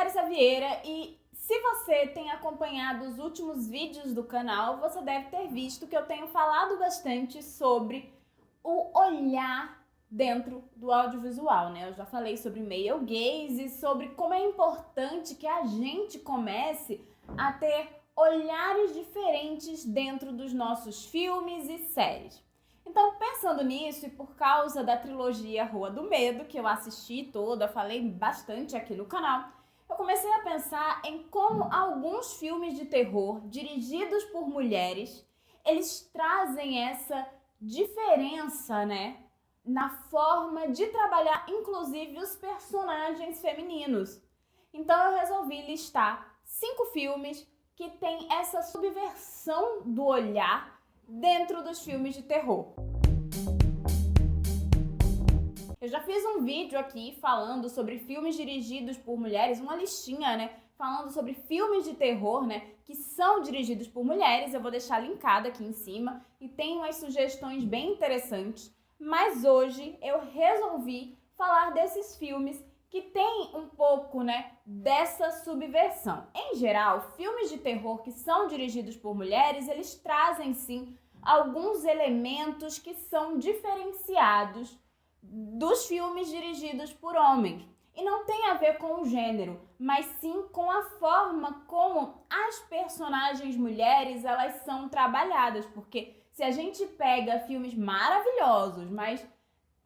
Larissa Vieira e se você tem acompanhado os últimos vídeos do canal, você deve ter visto que eu tenho falado bastante sobre o olhar dentro do audiovisual, né? Eu já falei sobre male gaze, sobre como é importante que a gente comece a ter olhares diferentes dentro dos nossos filmes e séries. Então, pensando nisso e por causa da trilogia Rua do Medo, que eu assisti toda, falei bastante aqui no canal, eu comecei a pensar em como alguns filmes de terror dirigidos por mulheres, eles trazem essa diferença, né, na forma de trabalhar, inclusive, os personagens femininos. Então eu resolvi listar 5 filmes que têm essa subversão do olhar dentro dos filmes de terror. Eu já fiz um vídeo aqui falando sobre filmes dirigidos por mulheres, uma listinha, né? Falando sobre filmes de terror, né? Que são dirigidos por mulheres. Eu vou deixar linkado aqui em cima e tem umas sugestões bem interessantes. Mas hoje eu resolvi falar desses filmes que tem um pouco, né, dessa subversão. Em geral, filmes de terror que são dirigidos por mulheres, eles trazem sim alguns elementos que são diferenciados dos filmes dirigidos por homens. E não tem a ver com o gênero, mas sim com a forma como as personagens mulheres elas são trabalhadas. Porque se a gente pega filmes maravilhosos, mas,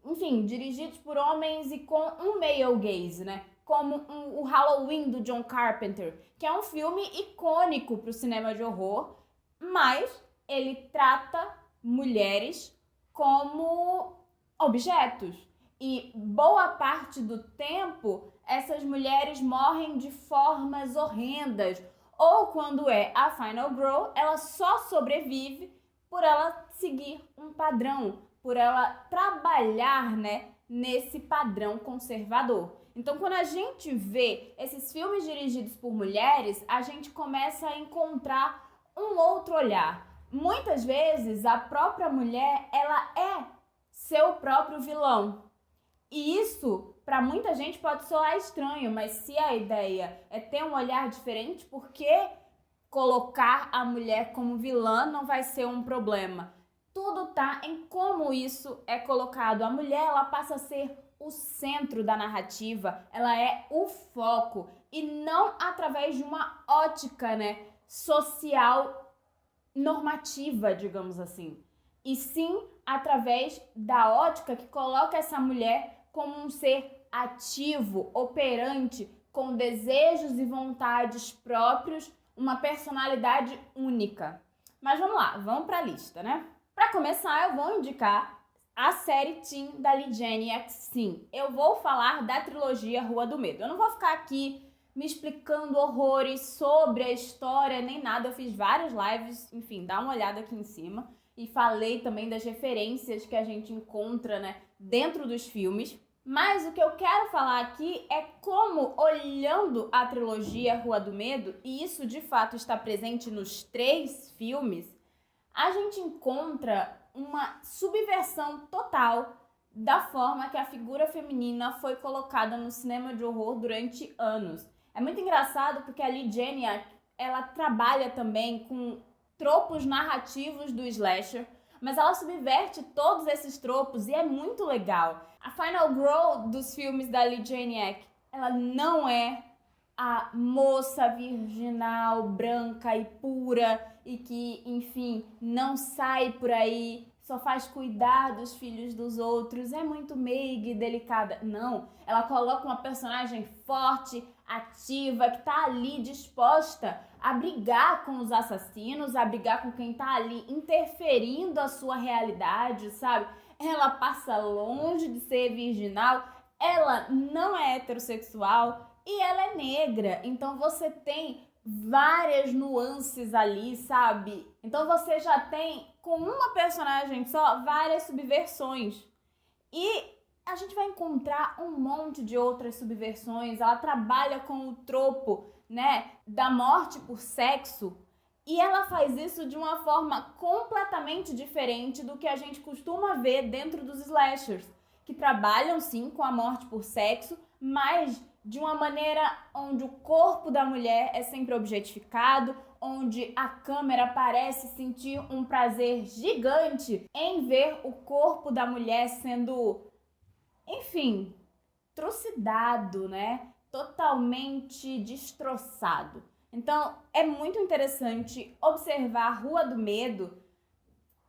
enfim, dirigidos por homens e com um male gaze, né? Como o Halloween do John Carpenter, que é um filme icônico para o cinema de horror, mas ele trata mulheres como objetos. E boa parte do tempo, essas mulheres morrem de formas horrendas. Ou quando é a Final Girl, ela só sobrevive por ela seguir um padrão, por ela trabalhar, né, nesse padrão conservador. Então, quando a gente vê esses filmes dirigidos por mulheres, a gente começa a encontrar um outro olhar. Muitas vezes, a própria mulher, ela é seu próprio vilão. E isso, para muita gente, pode soar estranho, mas se a ideia é ter um olhar diferente, por que colocar a mulher como vilã não vai ser um problema? Tudo tá em como isso é colocado. A mulher, ela passa a ser o centro da narrativa, ela é o foco, e não através de uma ótica, né, social normativa, digamos assim. E sim através da ótica que coloca essa mulher como um ser ativo, operante, com desejos e vontades próprios, uma personalidade única. Mas vamos lá, vamos para a lista, né? Para começar, eu vou indicar a série Teen da Leigh Janiak. Sim, eu vou falar da trilogia Rua do Medo. Eu não vou ficar aqui me explicando horrores sobre a história, nem nada. Eu fiz várias lives, enfim, dá uma olhada aqui em cima. E falei também das referências que a gente encontra, né, dentro dos filmes. Mas o que eu quero falar aqui é como, olhando a trilogia Rua do Medo, e isso de fato está presente nos 3 filmes, a gente encontra uma subversão total da forma que a figura feminina foi colocada no cinema de horror durante anos. É muito engraçado porque a Leigh Janiak, ela trabalha também com tropos narrativos do slasher, mas ela subverte todos esses tropos e é muito legal. A Final Girl dos filmes da Leigh Janiak, ela não é a moça virginal, branca e pura e que, enfim, não sai por aí, só faz cuidar dos filhos dos outros, é muito meiga e delicada. Não, ela coloca uma personagem forte, ativa, que tá ali disposta a brigar com os assassinos, a brigar com quem tá ali interferindo a sua realidade, sabe? Ela passa longe de ser virginal, ela não é heterossexual e ela é negra. Então você tem várias nuances ali, sabe? Então você já tem, com uma personagem só, várias subversões. E a gente vai encontrar um monte de outras subversões. Ela trabalha com o tropo, né, da morte por sexo. E ela faz isso de uma forma completamente diferente do que a gente costuma ver dentro dos slashers, que trabalham sim com a morte por sexo, mas de uma maneira onde o corpo da mulher é sempre objetificado, onde a câmera parece sentir um prazer gigante em ver o corpo da mulher sendo, enfim, trucidado, né? Totalmente destroçado. Então, é muito interessante observar a Rua do Medo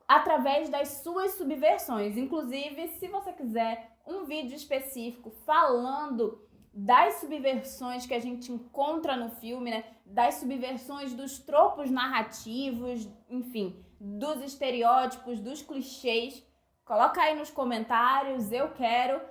através das suas subversões. Inclusive, se você quiser um vídeo específico falando das subversões que a gente encontra no filme, né? Das subversões dos tropos narrativos, enfim, dos estereótipos, dos clichês, coloca aí nos comentários, eu quero,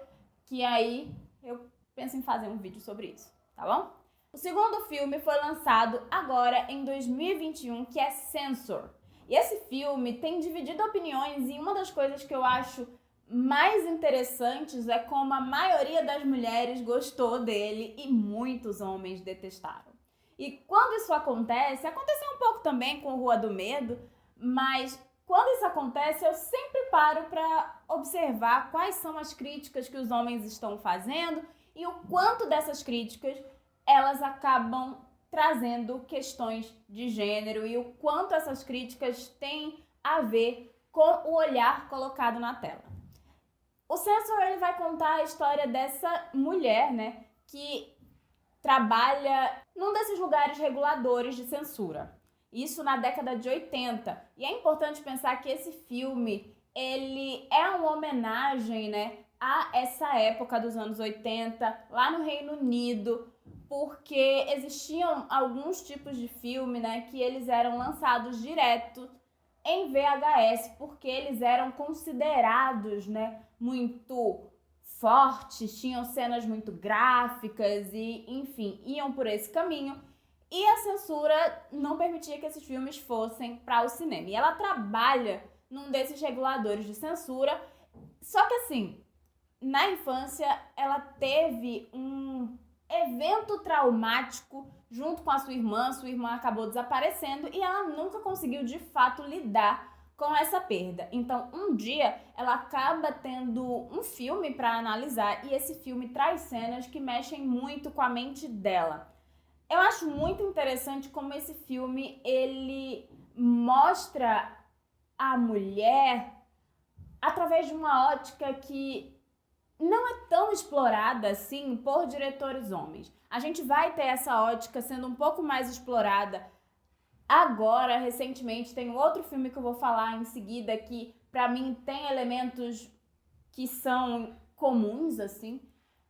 que aí eu penso em fazer um vídeo sobre isso, tá bom? O segundo filme foi lançado agora em 2021, que é Censor. E esse filme tem dividido opiniões e uma das coisas que eu acho mais interessantes é como a maioria das mulheres gostou dele e muitos homens detestaram. E quando isso acontece, aconteceu um pouco também com Rua do Medo, mas quando isso acontece eu sempre paro para observar quais são as críticas que os homens estão fazendo e o quanto dessas críticas elas acabam trazendo questões de gênero e o quanto essas críticas têm a ver com o olhar colocado na tela. O Censor, ele vai contar a história dessa mulher, né, que trabalha num desses lugares reguladores de censura. Isso na década de 80. E é importante pensar que esse filme, ele é uma homenagem, né, a essa época dos anos 80, lá no Reino Unido, porque existiam alguns tipos de filme, né, que eles eram lançados direto em VHS, porque eles eram considerados, né, muito fortes, tinham cenas muito gráficas e, enfim, iam por esse caminho. E a censura não permitia que esses filmes fossem para o cinema. E ela trabalha num desses reguladores de censura, só que assim, na infância ela teve um evento traumático junto com a sua irmã acabou desaparecendo e ela nunca conseguiu de fato lidar com essa perda. Então, um dia ela acaba tendo um filme para analisar e esse filme traz cenas que mexem muito com a mente dela. Eu acho muito interessante como esse filme ele mostra a mulher através de uma ótica que não é tão explorada assim por diretores homens. A gente vai ter essa ótica sendo um pouco mais explorada agora, recentemente. Tem outro filme que eu vou falar em seguida que, pra mim, tem elementos que são comuns, assim,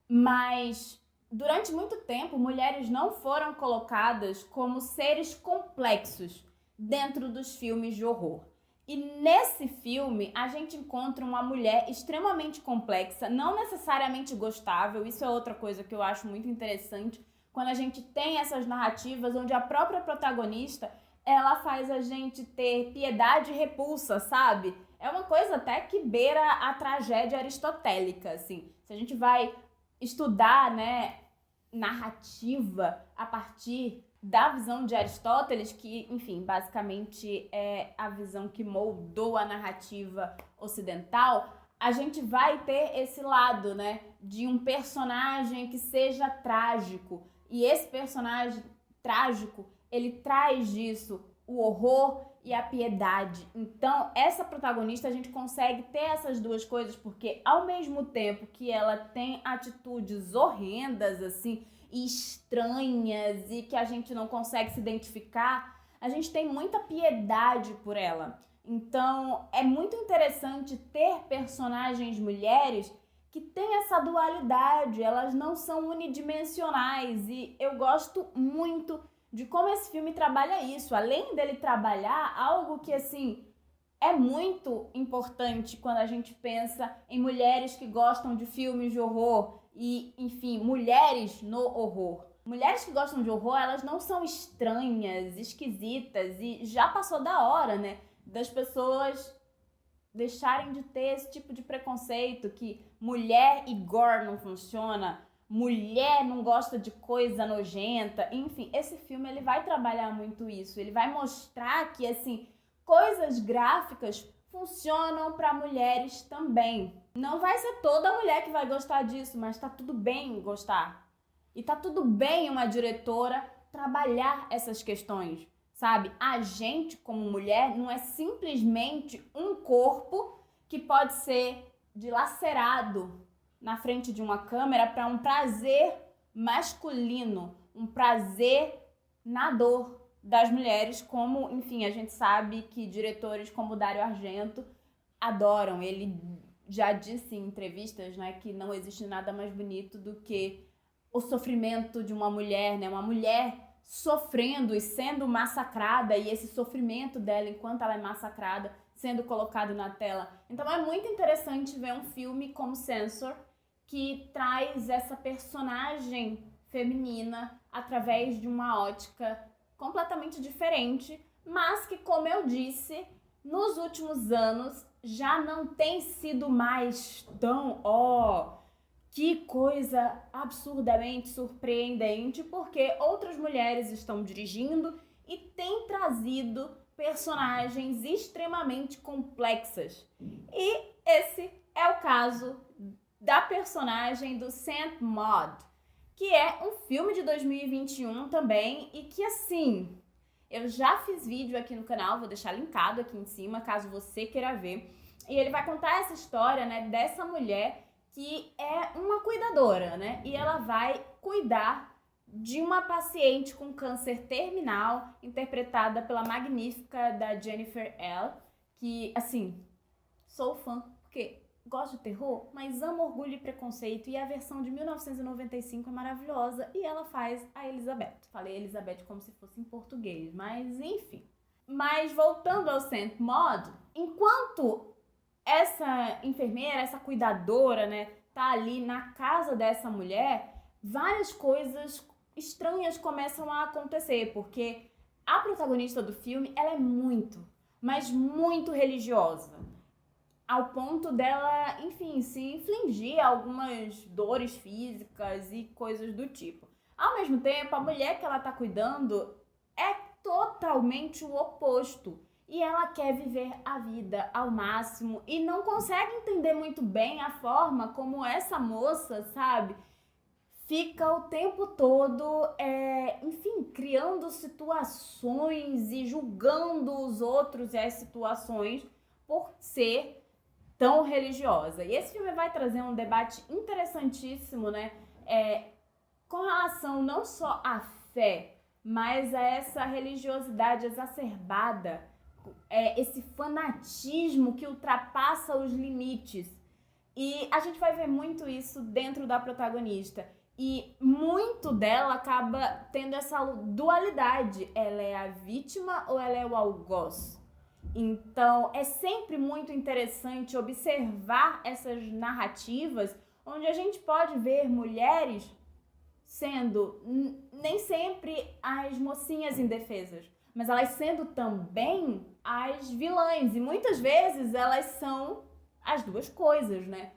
mas durante muito tempo, mulheres não foram colocadas como seres complexos dentro dos filmes de horror. E nesse filme, a gente encontra uma mulher extremamente complexa, não necessariamente gostável. Isso é outra coisa que eu acho muito interessante, quando a gente tem essas narrativas onde a própria protagonista, ela faz a gente ter piedade e repulsa, sabe? É uma coisa até que beira a tragédia aristotélica, assim. Se a gente vai estudar, né, narrativa a partir da visão de Aristóteles, que, enfim, basicamente é a visão que moldou a narrativa ocidental, a gente vai ter esse lado, né, de um personagem que seja trágico. E esse personagem trágico, ele traz disso o horror e a piedade. Então, essa protagonista, a gente consegue ter essas duas coisas, porque ao mesmo tempo que ela tem atitudes horrendas, assim, estranhas e que a gente não consegue se identificar, a gente tem muita piedade por ela. Então, é muito interessante ter personagens mulheres que têm essa dualidade, elas não são unidimensionais e eu gosto muito de como esse filme trabalha isso. Além dele trabalhar algo que, assim, é muito importante quando a gente pensa em mulheres que gostam de filmes de horror e, enfim, mulheres no horror. Mulheres que gostam de horror, elas não são estranhas, esquisitas e já passou da hora, né, das pessoas deixarem de ter esse tipo de preconceito que mulher e gore não funciona, mulher não gosta de coisa nojenta. Enfim, esse filme ele vai trabalhar muito isso, ele vai mostrar que, assim, coisas gráficas funcionam para mulheres também. Não vai ser toda mulher que vai gostar disso, mas tá tudo bem gostar. E tá tudo bem uma diretora trabalhar essas questões, sabe? A gente, como mulher, não é simplesmente um corpo que pode ser dilacerado na frente de uma câmera para um prazer masculino, um prazer na dor das mulheres, como, enfim, a gente sabe que diretores como Dario Argento adoram. Ele já disse em entrevistas, né, que não existe nada mais bonito do que o sofrimento de uma mulher, né? Uma mulher sofrendo e sendo massacrada, e esse sofrimento dela enquanto ela é massacrada sendo colocado na tela. Então é muito interessante ver um filme como Censor, que traz essa personagem feminina através de uma ótica completamente diferente, mas que, como eu disse, nos últimos anos já não tem sido mais tão, que coisa absurdamente surpreendente, porque outras mulheres estão dirigindo e têm trazido personagens extremamente complexas. E esse é o caso da personagem do Saint Maud, que é um filme de 2021 também, e que, assim, eu já fiz vídeo aqui no canal, vou deixar linkado aqui em cima, caso você queira ver. E ele vai contar essa história, né, dessa mulher que é uma cuidadora, né? E ela vai cuidar de uma paciente com câncer terminal, interpretada pela magnífica da Jennifer L, que, assim, sou fã, porque gosto de terror, mas amo Orgulho e Preconceito, e a versão de 1995 é maravilhosa, e ela faz a Elizabeth. Falei Elizabeth como se fosse em português, mas enfim. Mas voltando ao Saint Maud, enquanto essa enfermeira, essa cuidadora, né, tá ali na casa dessa mulher, várias coisas estranhas começam a acontecer, porque a protagonista do filme, ela é muito, mas muito religiosa, ao ponto dela, enfim, se infligir algumas dores físicas e coisas do tipo. Ao mesmo tempo, a mulher que ela tá cuidando é totalmente o oposto. E ela quer viver a vida ao máximo e não consegue entender muito bem a forma como essa moça, sabe, fica o tempo todo, enfim, criando situações e julgando os outros e as situações por ser tão religiosa. E esse filme vai trazer um debate interessantíssimo, né, com relação não só à fé, mas a essa religiosidade exacerbada, esse fanatismo que ultrapassa os limites. E a gente vai ver muito isso dentro da protagonista. E muito dela acaba tendo essa dualidade. Ela é a vítima ou ela é o algoz? Então, é sempre muito interessante observar essas narrativas onde a gente pode ver mulheres sendo nem sempre as mocinhas indefesas, mas elas sendo também as vilãs. E muitas vezes elas são as duas coisas, né?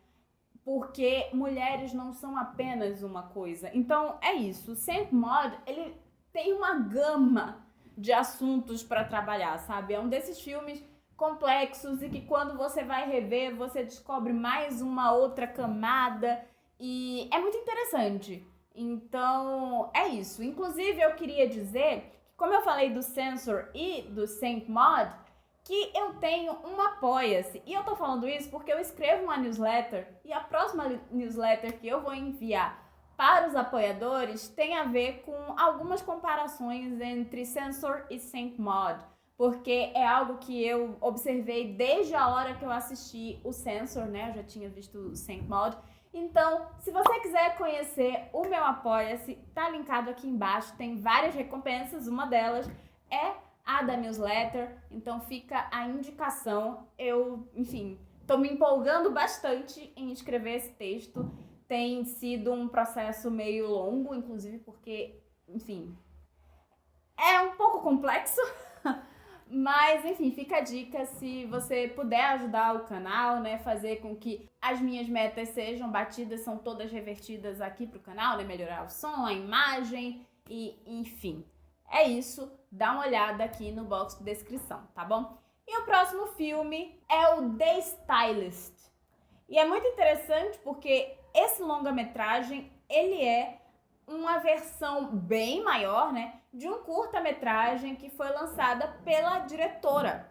Porque mulheres não são apenas uma coisa. Então é isso. O Saint Maud, ele tem uma gama de assuntos para trabalhar, sabe? É um desses filmes complexos e que quando você vai rever, você descobre mais uma outra camada. E é muito interessante. Então é isso. Inclusive eu queria dizer, como eu falei do Censor e do Saint Maud, que eu tenho um Apoia-se. E eu tô falando isso porque eu escrevo uma newsletter e a próxima newsletter que eu vou enviar para os apoiadores tem a ver com algumas comparações entre Censor e Saint Maud, porque é algo que eu observei desde a hora que eu assisti o Censor, né? Eu já tinha visto o Saint Maud. Então, se você quiser conhecer o meu Apoia-se, tá linkado aqui embaixo, tem várias recompensas, uma delas é a da newsletter, então fica a indicação. Eu, enfim, tô me empolgando bastante em escrever esse texto, tem sido um processo meio longo, inclusive porque, enfim, é um pouco complexo, mas, enfim, fica a dica, se você puder ajudar o canal, né, fazer com que as minhas metas sejam batidas, são todas revertidas aqui pro canal, né, melhorar o som, a imagem e, enfim. É isso, dá uma olhada aqui no box de descrição, tá bom? E o próximo filme é o The Stylist. E é muito interessante porque esse longa-metragem, ele é uma versão bem maior, né, de um curta-metragem que foi lançada pela diretora.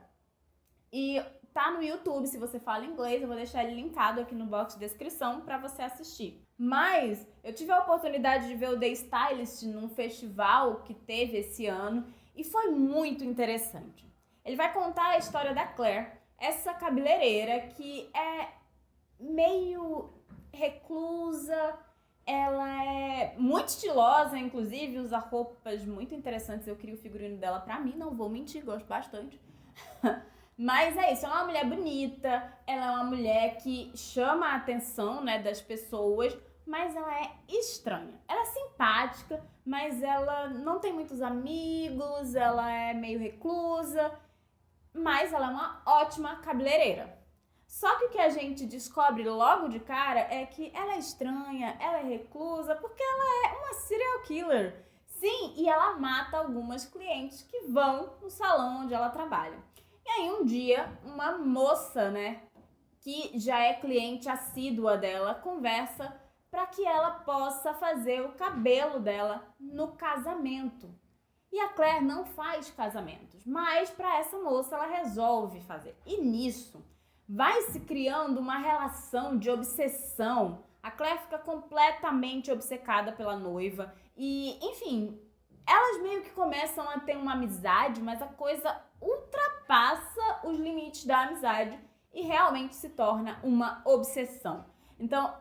E tá no YouTube, se você fala inglês, eu vou deixar ele linkado aqui no box de descrição para você assistir. Mas eu tive a oportunidade de ver o The Stylist num festival que teve esse ano e foi muito interessante. Ele vai contar a história da Claire, essa cabeleireira que é meio reclusa, ela é muito estilosa, inclusive usa roupas muito interessantes. Eu queria o figurino dela pra mim, não vou mentir, gosto bastante. Mas é isso, ela é uma mulher bonita, ela é uma mulher que chama a atenção, né, das pessoas, mas ela é estranha. Ela é simpática, mas ela não tem muitos amigos, ela é meio reclusa, mas ela é uma ótima cabeleireira. Só que o que a gente descobre logo de cara é que ela é estranha, ela é reclusa, porque ela é uma serial killer. Sim, e ela mata algumas clientes que vão no salão onde ela trabalha. E aí um dia, uma moça, né, que já é cliente assídua dela, conversa para que ela possa fazer o cabelo dela no casamento. E a Claire não faz casamentos, mas para essa moça ela resolve fazer. E nisso vai se criando uma relação de obsessão. A Claire fica completamente obcecada pela noiva e, enfim, elas meio que começam a ter uma amizade, mas a coisa ultrapassa os limites da amizade e realmente se torna uma obsessão. Então,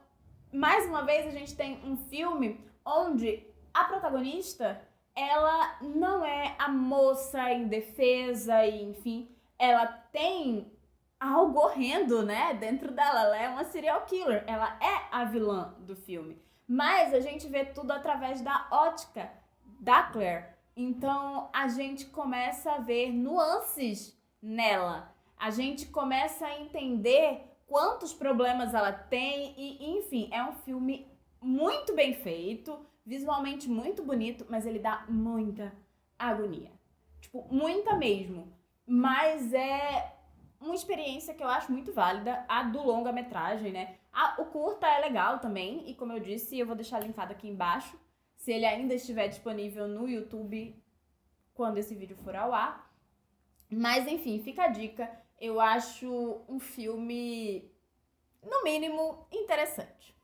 mais uma vez, a gente tem um filme onde a protagonista, ela não é a moça indefesa e, enfim, ela tem algo horrendo, né, dentro dela. Ela é uma serial killer, ela é a vilã do filme. Mas a gente vê tudo através da ótica da Claire. Então, a gente começa a ver nuances nela. A gente começa a entender quantos problemas ela tem e, enfim, é um filme muito bem feito, visualmente muito bonito, mas ele dá muita agonia. Tipo, muita mesmo. Mas é uma experiência que eu acho muito válida, a do longa-metragem, né? O curta é legal também, e como eu disse, eu vou deixar linkado aqui embaixo, se ele ainda estiver disponível no YouTube quando esse vídeo for ao ar. Mas, enfim, fica a dica. Eu acho um filme, no mínimo, interessante.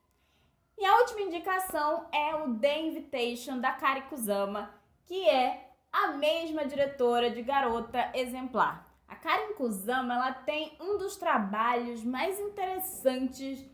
E a última indicação é o The Invitation, da Kari Kusama, que é a mesma diretora de Garota Exemplar. A Kari Kusama, ela tem um dos trabalhos mais interessantes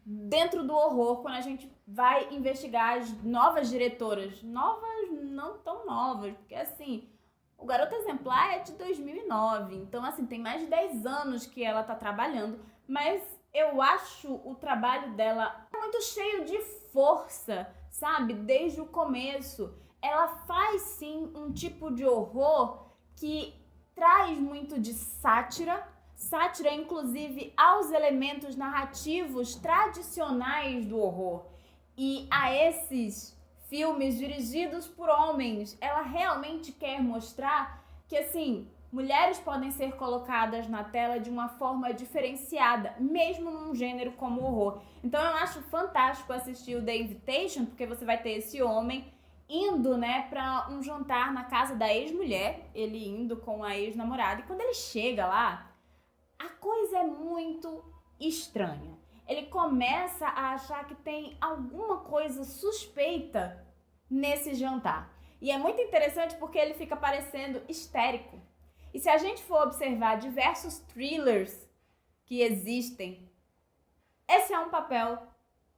dentro do horror, quando a gente vai investigar as novas diretoras. Novas, não tão novas, porque assim, o Garota Exemplar é de 2009, então assim, tem mais de 10 anos que ela tá trabalhando, mas eu acho o trabalho dela muito cheio de força, sabe? Desde o começo. Ela faz sim um tipo de horror que traz muito de sátira, inclusive aos elementos narrativos tradicionais do horror. E a esses filmes dirigidos por homens, ela realmente quer mostrar que, assim, mulheres podem ser colocadas na tela de uma forma diferenciada, mesmo num gênero como o horror. Então eu acho fantástico assistir o The Invitation, porque você vai ter esse homem indo, né, pra um jantar na casa da ex-mulher, ele indo com a ex-namorada, e quando ele chega lá, a coisa é muito estranha. Ele começa a achar que tem alguma coisa suspeita nesse jantar. E é muito interessante porque ele fica parecendo histérico. E se a gente for observar diversos thrillers que existem, esse é um papel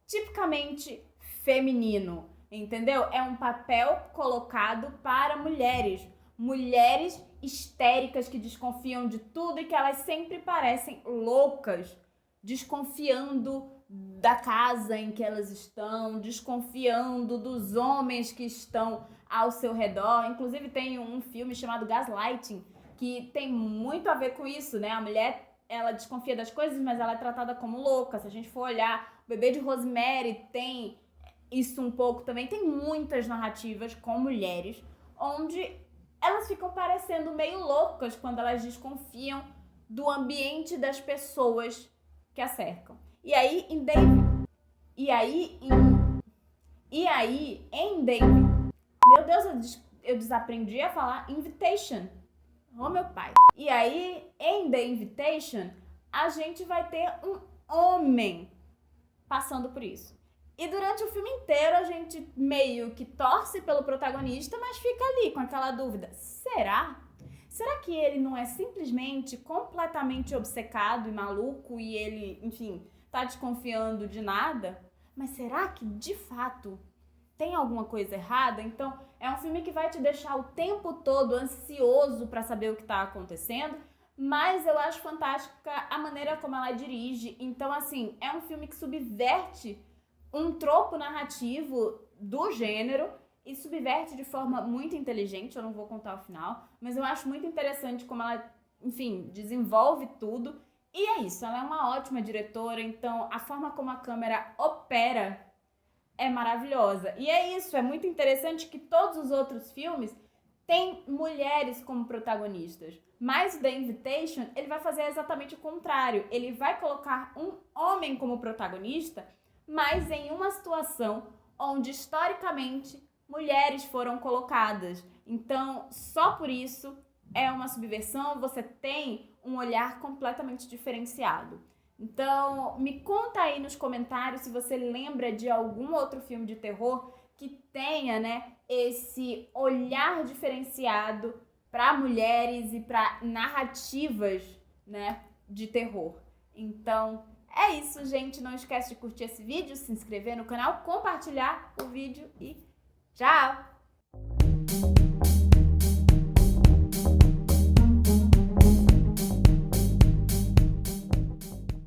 tipicamente feminino, entendeu? É um papel colocado para mulheres. Mulheres histéricas que desconfiam de tudo e que elas sempre parecem loucas, desconfiando da casa em que elas estão, desconfiando dos homens que estão ao seu redor. Inclusive tem um filme chamado Gaslighting, que tem muito a ver com isso, né? A mulher, ela desconfia das coisas, mas ela é tratada como louca. Se a gente for olhar, o Bebê de Rosemary tem isso um pouco também. Tem muitas narrativas com mulheres, onde elas ficam parecendo meio loucas quando elas desconfiam do ambiente das pessoas que a cercam. E aí, E aí, em David... Meu Deus, eu desaprendi a falar Invitation. Oh, meu pai. E aí, em The Invitation, a gente vai ter um homem passando por isso. E durante o filme inteiro, a gente meio que torce pelo protagonista, mas fica ali com aquela dúvida. Será? Será que ele não é simplesmente completamente obcecado e maluco e ele, enfim, tá desconfiando de nada? Mas será que, de fato, tem alguma coisa errada? Então, é um filme que vai te deixar o tempo todo ansioso para saber o que tá acontecendo, mas eu acho fantástica a maneira como ela dirige. Então, assim, é um filme que subverte um tropo narrativo do gênero e subverte de forma muito inteligente. Eu não vou contar o final, mas eu acho muito interessante como ela, enfim, desenvolve tudo. E é isso, ela é uma ótima diretora, então a forma como a câmera opera é maravilhosa. E é isso, é muito interessante que todos os outros filmes têm mulheres como protagonistas. Mas o The Invitation, ele vai fazer exatamente o contrário. Ele vai colocar um homem como protagonista, mas em uma situação onde, historicamente, mulheres foram colocadas. Então, só por isso é uma subversão, você tem um olhar completamente diferenciado. Então, me conta aí nos comentários se você lembra de algum outro filme de terror que tenha, né, esse olhar diferenciado para mulheres e para narrativas, né, de terror. Então, é isso, gente. Não esquece de curtir esse vídeo, se inscrever no canal, compartilhar o vídeo e tchau!